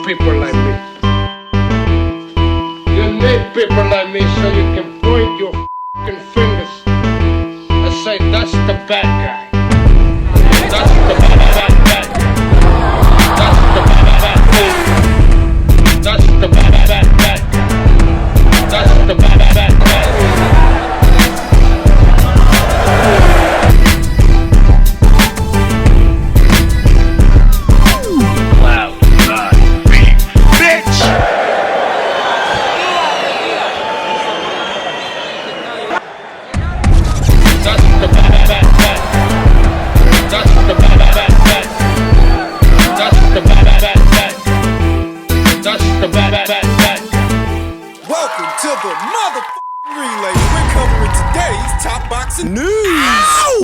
people like me. You need people like me so you can point your f***ing fingers and say, that's the bad guy. That's the bad guy. That's the bad guy. That's the bad guy. That's the bad guy. Welcome to the motherfucking relay. We're covering today's top boxing news. Ow!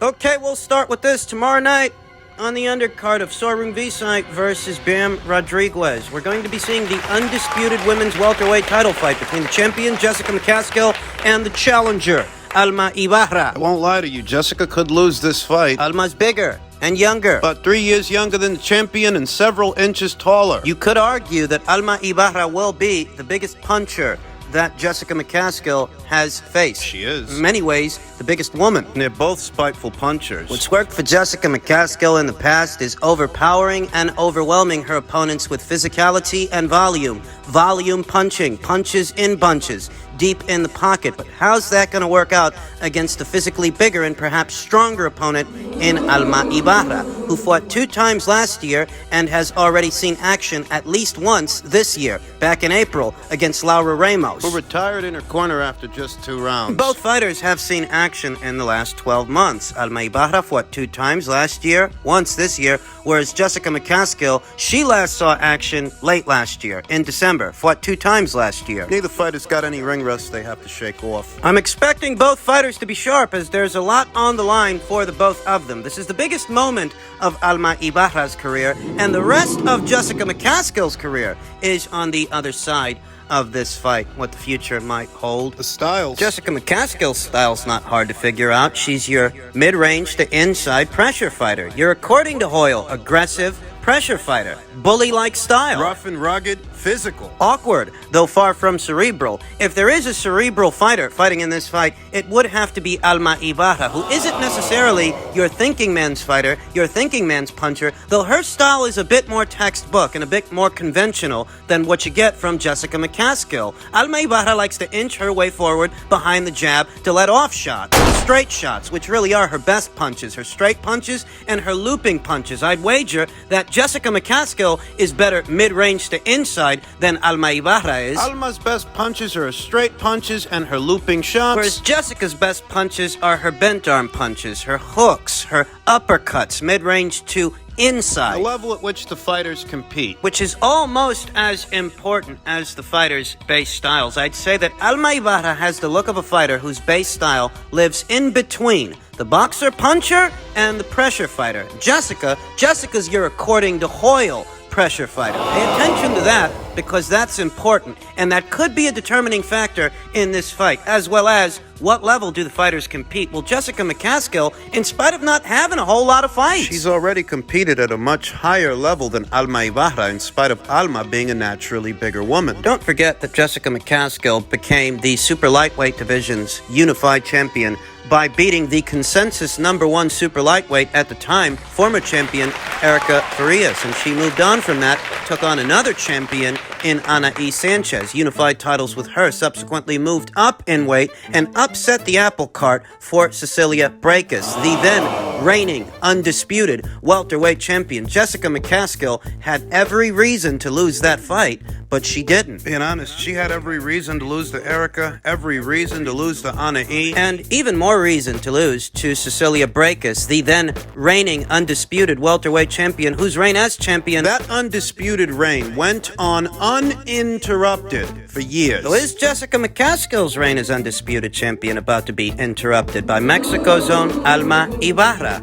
Okay, we'll start with this tomorrow night on the undercard of Sor Rungvisai versus Bam Rodriguez. We're going to be seeing the undisputed women's welterweight title fight between the champion Jessica McCaskill and the challenger Alma Ibarra. I won't lie to you, Jessica could lose this fight. Alma's bigger and younger. About 3 years younger than the champion and several inches taller. You could argue that Alma Ibarra will be the biggest puncher that Jessica McCaskill has faced. She is. In many ways, the biggest woman. And they're both spiteful punchers. What's worked for Jessica McCaskill in the past is overpowering and overwhelming her opponents with physicality and volume. Volume punching, punches in bunches, deep in the pocket. But how's that going to work out against a physically bigger and perhaps stronger opponent in Alma Ibarra, who fought 2 times last year and has already seen action at least once this year, back in April against Laura Ramos, who retired in her corner after just 2 rounds. Both fighters have seen action in the last 12 months. Alma Ibarra fought 2 times last year, once this year, whereas Jessica McCaskill, she last saw action late last year, in December, fought 2 times last year. Neither fighter's got any ring rust they have to shake off. I'm expecting both fighters to be sharp, as there's a lot on the line for the both of them. This is the biggest moment of Alma Ibarra's career, and the rest of Jessica McCaskill's career is on the other side of this fight, what the future might hold. The styles. Jessica McCaskill's style's not hard to figure out. She's your mid-range to inside pressure fighter. You're, according to Hoyle, aggressive pressure fighter. Bully-like style. Rough and rugged, physical. Awkward, though far from cerebral. If there is a cerebral fighter fighting in this fight, it would have to be Alma Ibarra, who isn't necessarily your thinking man's fighter, your thinking man's puncher, though her style is a bit more textbook and a bit more conventional than what you get from Jessica McCaskill. Alma Ibarra likes to inch her way forward behind the jab to let off shots, straight shots, which really are her best punches, her straight punches and her looping punches. I'd wager that Jessica McCaskill is better mid-range to inside than Alma Ibarra is. Alma's best punches are her straight punches and her looping shots. Whereas Jessica's best punches are her bent arm punches, her hooks, her uppercuts, mid-range to inside. The level at which the fighters compete. Which is almost as important as the fighters' base styles. I'd say that Alma Ibarra has the look of a fighter whose base style lives in between the boxer-puncher and the pressure fighter. Jessica's your, according to Hoyle, pressure fighter. Pay attention to that, because that's important, and that could be a determining factor in this fight, as well as what level do the fighters compete. Well, Jessica McCaskill, in spite of not having a whole lot of fights, she's already competed at a much higher level than Alma Ibarra, in spite of Alma being a naturally bigger woman. Don't forget that Jessica McCaskill became the super lightweight division's unified champion by beating the consensus #1 super lightweight at the time, former champion Erica Rios, and she moved on from that, took on another champion in Ana E. Sanchez, unified titles with her, subsequently moved up in weight and upset the apple cart for Cecilia Breakus, the then reigning, undisputed welterweight champion. Jessica McCaskill had every reason to lose that fight, but she didn't. Being honest, she had every reason to lose to Erica, every reason to lose to Ana E. And even more reason to lose to Cecilia Breakus, the then reigning, undisputed welterweight champion, whose reign as champion, that undisputed reign went on uninterrupted for years. So is Jessica McCaskill's reign as undisputed champion about to be interrupted by Mexico's own Alma Ibarra?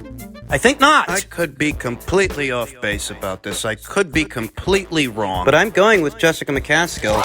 I think not. I could be completely off base about this. I could be completely wrong. But I'm going with Jessica McCaskill.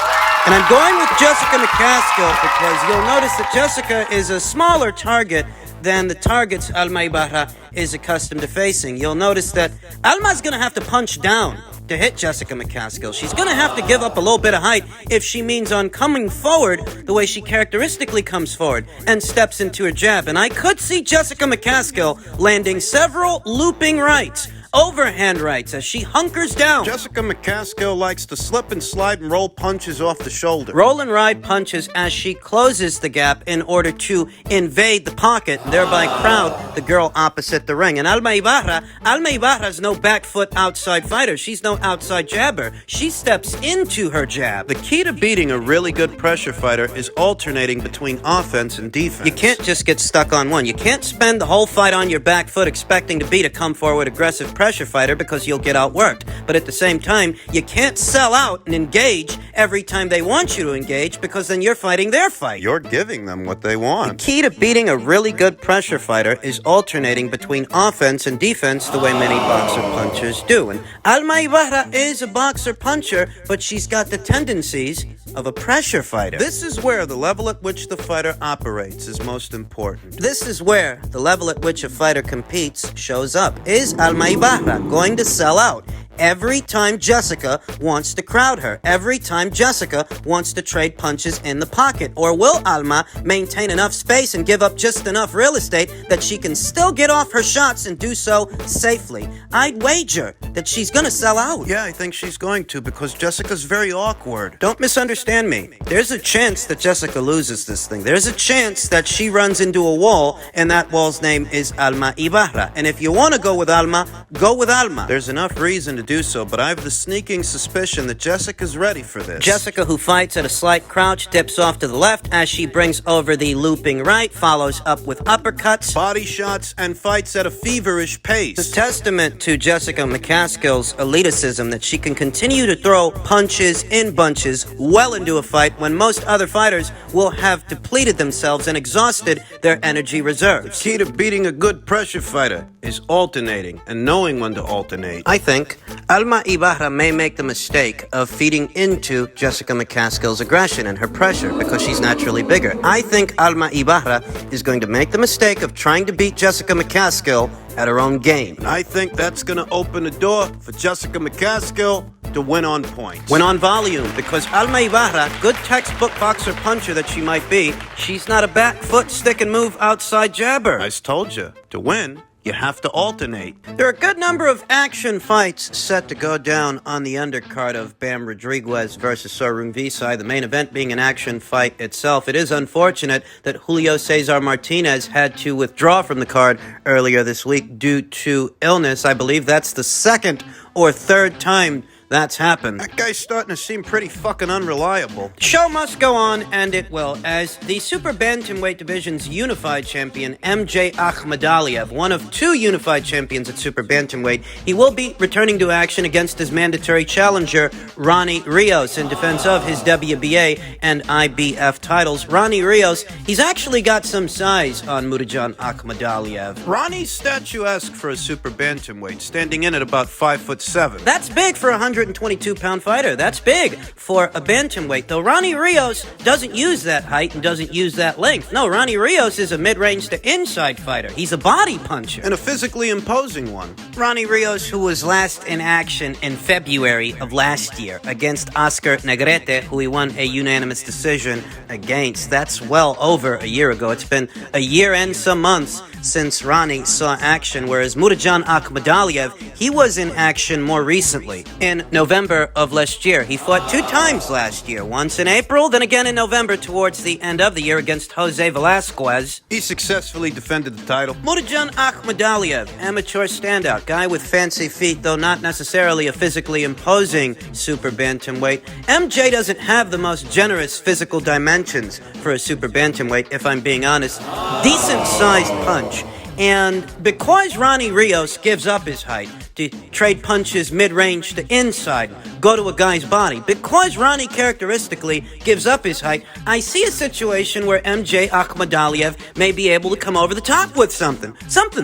And I'm going with Jessica McCaskill because you'll notice that Jessica is a smaller target than the targets Alma Ibarra is accustomed to facing. You'll notice that Alma's going to have to punch down to hit Jessica McCaskill. She's gonna have to give up a little bit of height if she means on coming forward the way she characteristically comes forward and steps into her jab. And I could see Jessica McCaskill landing several looping rights, overhand rights, as she hunkers down. Jessica McCaskill likes to slip and slide and roll punches off the shoulder. Roll and ride punches as she closes the gap in order to invade the pocket, and thereby crowd the girl opposite the ring. And Alma Ibarra's no back foot outside fighter. She's no outside jabber. She steps into her jab. The key to beating a really good pressure fighter is alternating between offense and defense. You can't just get stuck on one. You can't spend the whole fight on your back foot expecting to beat a come-forward aggressive pressure fighter because you'll get outworked. But at the same time, you can't sell out and engage every time they want you to engage, because then you're fighting their fight. You're giving them what they want. The key to beating a really good pressure fighter is alternating between offense and defense the way many boxer punchers do. And Alma Ibarra is a boxer puncher, but she's got the tendencies of a pressure fighter. This is where the level at which the fighter operates is most important. This is where the level at which a fighter competes shows up. Is Alma Ibarra going to sell out every time Jessica wants to crowd her, every time Jessica wants to trade punches in the pocket? Or will Alma maintain enough space and give up just enough real estate that she can still get off her shots and do so safely? I'd wager that she's gonna sell out. Yeah, I think she's going to, because Jessica's very awkward. Don't misunderstand me. There's a chance that Jessica loses this thing. There's a chance that she runs into a wall, and that wall's name is Alma Ibarra. And if you want to go with Alma, go with Alma. There's enough reason to do so, but I have the sneaking suspicion that Jessica's ready for this. Jessica, who fights at a slight crouch, dips off to the left as she brings over the looping right, follows up with uppercuts, body shots, and fights at a feverish pace. It's a testament to Jessica McCaskill's eliticism that she can continue to throw punches in bunches well into a fight when most other fighters will have depleted themselves and exhausted their energy reserves. Key to beating a good pressure fighter is alternating and knowing when to alternate. I think Alma Ibarra may make the mistake of feeding into Jessica McCaskill's aggression and her pressure because she's naturally bigger. I think Alma Ibarra is going to make the mistake of trying to beat Jessica McCaskill at her own game. I think that's going to open the door for Jessica McCaskill to win on points. Win on volume, because Alma Ibarra, good textbook boxer puncher that she might be, she's not a back foot stick and move outside jabber. I told you, to win, you have to alternate. There are a good number of action fights set to go down on the undercard of Bam Rodriguez versus Sor Rungvisai, the main event being an action fight itself. It is unfortunate that Julio Cesar Martinez had to withdraw from the card earlier this week due to illness. I believe that's the second or third time that's happened. That guy's starting to seem pretty fucking unreliable. Show must go on, and it will, as the Super Bantamweight Division's unified champion, MJ Akhmadaliev, one of two unified champions at Super Bantamweight, he will be returning to action against his mandatory challenger, Ronnie Rios, in defense of his WBA and IBF titles. Ronnie Rios, he's actually got some size on Muradjan Akhmadaliev. Ronnie's statuesque for a Super Bantamweight, standing in at about 5'7". That's big for a 122-pound fighter. That's big for a bantamweight, though Ronnie Rios doesn't use that height and doesn't use that length. No, Ronnie Rios is a mid-range to inside fighter. He's a body puncher. And a physically imposing one. Ronnie Rios, who was last in action in February of last year against Oscar Negrete, who he won a unanimous decision against. That's well over a year ago. It's been a year and some months since Ronnie saw action, whereas Muradjan Akhmadaliev, he was in action more recently. In November of last year, he fought 2 times last year, once in April, then again in November towards the end of the year against Jose Velasquez. He successfully defended the title. Muradjan Akhmadaliev, amateur standout, guy with fancy feet, though not necessarily a physically imposing super bantamweight. MJ doesn't have the most generous physical dimensions for a super bantamweight, if I'm being honest. Decent-sized punch. And because Ronnie Rios gives up his height to trade punches mid-range to inside, go to a guy's body, because Ronnie characteristically gives up his height, I see a situation where MJ Akhmadaliev may be able to come over the top with something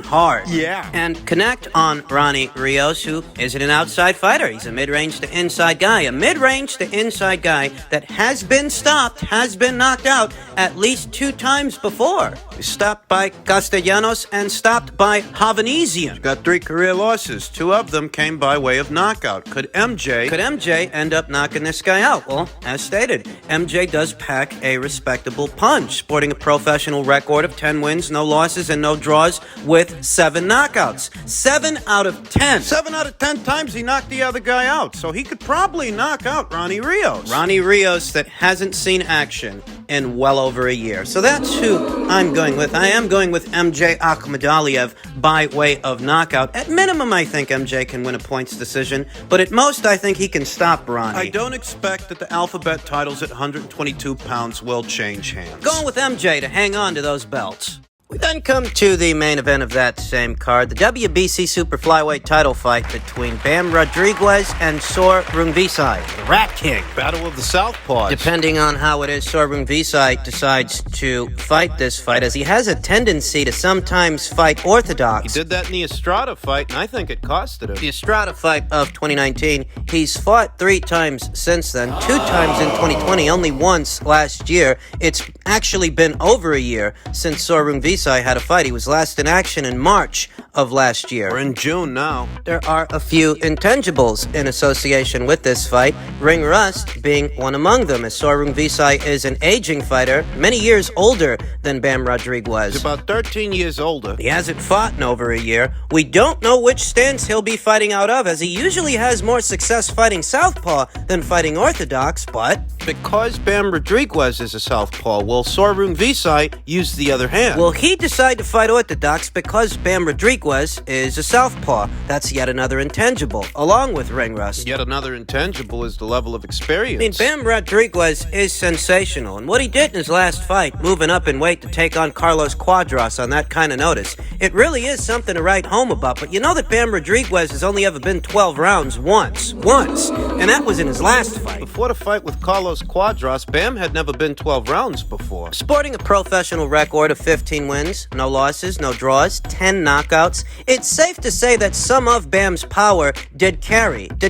hard. Yeah. And connect on Ronnie Rios, who isn't an outside fighter. He's a mid-range to inside guy. A mid-range to inside guy that has been stopped, has been knocked out at least 2 times before. Stopped by Castellanos and stopped by Havanesian. Got 3 career losses. 2 of them came by way of knockout. Could MJ end up knocking this guy out? Well, as stated, MJ does pack a respectable punch, sporting a professional record of 10 wins, no losses, and no draws with 7 knockouts. 7 out of 10. 7 out of 10 times he knocked the other guy out, so he could probably knock out Ronnie Rios. Ronnie Rios that hasn't seen action in well over a year. So that's who I'm going with. I am going with MJ Akhmadaliev by way of knockout. At minimum, I think MJ can win a points decision, but at most, I think he can stop Ronnie. I don't expect that the alphabet titles at 122 pounds will change hands. Going with MJ to hang on to those belts. We then come to the main event of that same card, the WBC Super Flyweight title fight between Bam Rodriguez and Sor Rungvisai, the Rat King. Battle of the Southpaws. Depending on how it is, Sor Rungvisai decides to fight this fight, as he has a tendency to sometimes fight orthodox. He did that in the Estrada fight, and I think it costed him. The Estrada fight of 2019, he's fought 3 times since then, 2 times in 2020, only once last year. It's actually been over a year since Sor Rungvisai had a fight. He was last in action in March of last year. We're in June now. There are a few intangibles in association with this fight, ring rust being one among them, as Sor Rungvisai is an aging fighter, many years older than Bam Rodriguez. He's about 13 years older. He hasn't fought in over a year. We don't know which stance he'll be fighting out of, as he usually has more success fighting southpaw than fighting orthodox, but because Bam Rodriguez is a southpaw, will Sor Rungvisai use the other hand? Will he decide to fight orthodox because Bam Rodriguez is a southpaw? That's yet another intangible, along with ring rust. Yet another intangible is the level of experience. I mean, Bam Rodriguez is sensational, and what he did in his last fight, moving up in weight to take on Carlos Quadras on that kind of notice, it really is something to write home about. But you know that Bam Rodriguez has only ever been 12 rounds once, and that was in his last fight. Before the fight with Carlos Quadras, Bam had never been 12 rounds before. Sporting a professional record of 15 wins, no losses, no draws, 10 knockouts, it's safe to say that some of Bam's power did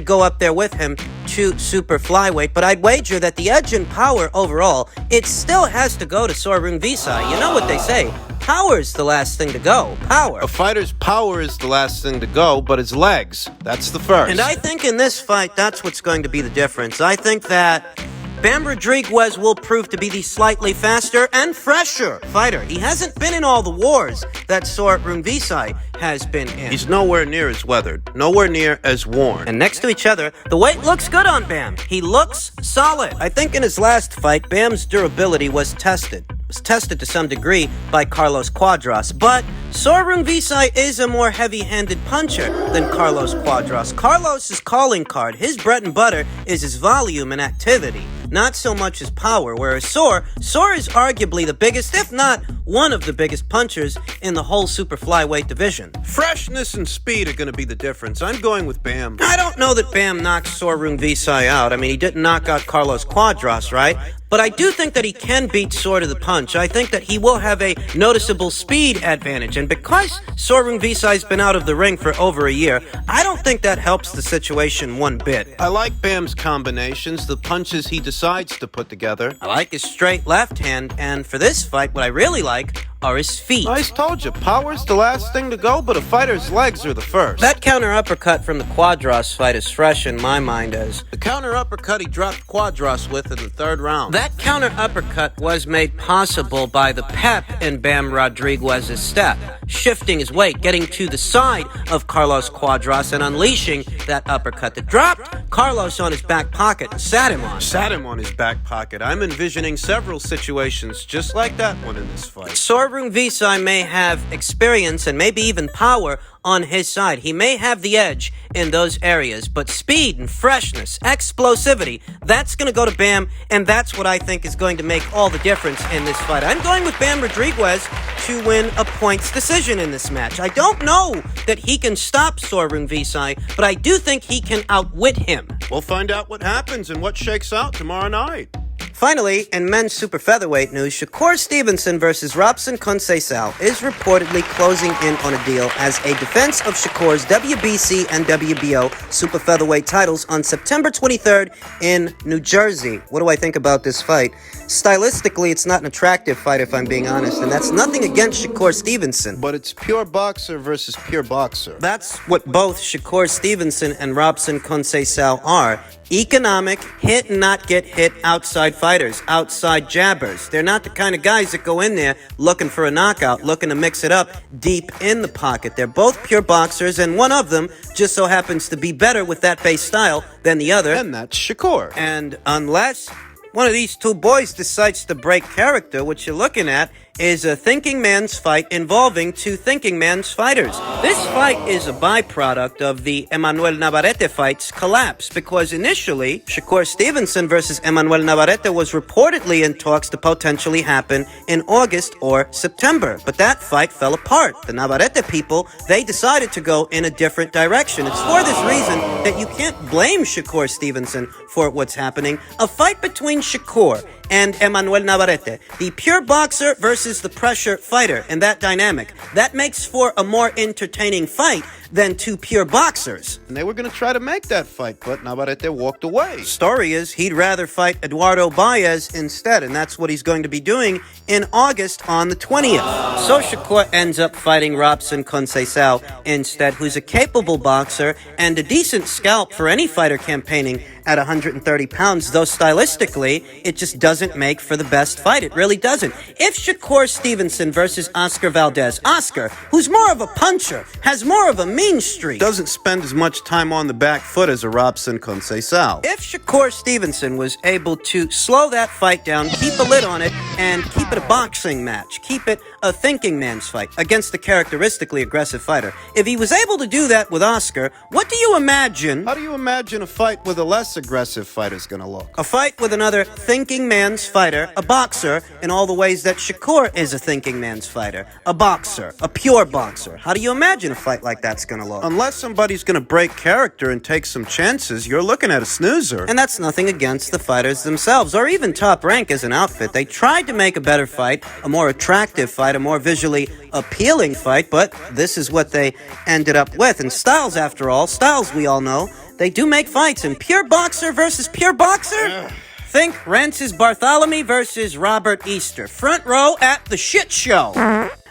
go up there with him to super flyweight, but I'd wager that the edge in power overall, it still has to go to Sor Rungvisai. You know what they say, power's the last thing to go. Power. A fighter's power is the last thing to go, but his legs, that's the first. And I think in this fight, that's what's going to be the difference. I think that Bam Rodriguez will prove to be the slightly faster and fresher fighter. He hasn't been in all the wars that Sor Rungvisai has been in. He's nowhere near as weathered, nowhere near as worn. And next to each other, the weight looks good on Bam. He looks solid. I think in his last fight, Bam's durability was tested. To some degree by Carlos Quadras, but Sor Rungvisai is a more heavy-handed puncher than Carlos Quadras. Carlos's calling card, his bread and butter, is his volume and activity, not so much his power, whereas Sor is arguably the biggest, if not one of the biggest punchers in the whole super flyweight division. Freshness and speed are going to be the difference. I'm going with Bam. I don't know that Bam knocked Sor Rungvisai out. I mean, he didn't knock out Carlos Quadras, right? But I do think that he can beat Sor to the punch. I think that he will have a noticeable speed advantage. And because Sor Rungvisai's been out of the ring for over a year, I don't think that helps the situation one bit. I like Bam's combinations, the punches he decides to put together. I like his straight left hand, and for this fight, what I really like are his feet. I told you, power's the last thing to go, but a fighter's legs are the first. That counter uppercut from the Quadras fight is fresh in my mind as the counter uppercut he dropped Quadras with in the 3rd round. That counter uppercut was made possible by the pep in Bam Rodriguez's step, shifting his weight, getting to the side of Carlos Quadras and unleashing that uppercut that dropped Carlos on his back pocket and sat him on his back pocket. I'm envisioning several situations just like that one in this fight. Sor Rungvisai may have experience and maybe even power on his side. He may have the edge in those areas, but speed and freshness, explosivity, that's going to go to Bam, and that's what I think is going to make all the difference in this fight. I'm going with Bam Rodriguez to win a points decision in this match. I don't know that he can stop Sor Rungvisai, but I do think he can outwit him. We'll find out what happens and what shakes out tomorrow night. Finally, in men's super featherweight news, Sor Stevenson versus Robson Conceicao is reportedly closing in on a deal as a defense of Shakur's WBC and WBO super featherweight titles on September 23rd in New Jersey. What do I think about this fight? Stylistically, it's not an attractive fight, if I'm being honest, and that's nothing against Sor Stevenson. But it's pure boxer versus pure boxer. That's what both Sor Stevenson and Robson Conceicao are. Economic, hit and not get hit outside fighters, outside jabbers. They're not the kind of guys that go in there looking for a knockout, looking to mix it up deep in the pocket. They're both pure boxers, and one of them just so happens to be better with that base style than the other. And that's Shakur. And unless one of these two boys decides to break character, what you're looking at is a thinking man's fight involving two thinking man's fighters. This fight is a byproduct of the Emmanuel Navarrete fight's collapse, because initially, Sor Stevenson versus Emmanuel Navarrete was reportedly in talks to potentially happen in August or September, but that fight fell apart. The Navarrete people, they decided to go in a different direction. It's for this reason that you can't blame Sor Stevenson for what's happening. A fight between Shakur and Emmanuel Navarrete, the pure boxer versus the pressure fighter, and that dynamic, that makes for a more entertaining fight than two pure boxers. And they were going to try to make that fight, but Navarrete walked away. Story is he'd rather fight Eduardo Baez instead, and that's what he's going to be doing in August on the 20th. So Shakur ends up fighting Robson Conceicao instead, who's a capable boxer and a decent scalp for any fighter campaigning at 130 pounds, though stylistically, it just doesn't make for the best fight. It really doesn't. If Sor Stevenson versus Oscar Valdez, Oscar, who's more of a puncher, has more of a mean streak, doesn't spend as much time on the back foot as a Robson Conceicao. if Sor Stevenson was able to slow that fight down, keep a lid on it, and keep it a boxing match, keep it a thinking man's fight against a characteristically aggressive fighter, if he was able to do that with Oscar, what do you imagine How do you imagine a fight with a less aggressive fighter is going to look? a fight with another thinking man's fighter, a boxer, in all the ways that Shakur is a thinking man's fighter, a boxer, a pure boxer? How do you imagine a fight like that's going to look? Unless somebody's going to break character and take some chances, you're looking at a snoozer. And that's nothing against the fighters themselves, or even Top Rank as an outfit. They tried to make a better fight, a more attractive fight, a more visually appealing fight, but this is what they ended up with. And styles, after all, styles we all know, they do make fights. And pure boxer versus pure boxer? Think Rances Bartholomew versus Robert Easter. Front row at the shit show.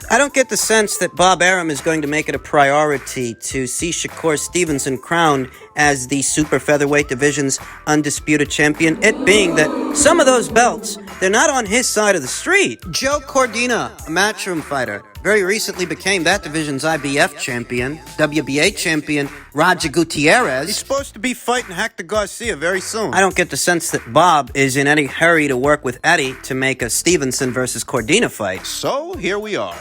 I don't get the sense that Bob Arum is going to make it a priority to see Sor Stevenson crowned as the super featherweight division's undisputed champion, it being that some of those belts, they're not on his side of the street. Joe Cordina, a matchroom fighter, very recently became that division's IBF champion. WBA champion Roger Gutierrez. He's supposed to be fighting Hector Garcia very soon. I don't get the sense that Bob is in any hurry to work with Eddie to make a Stevenson versus Cordina fight. So, here we are.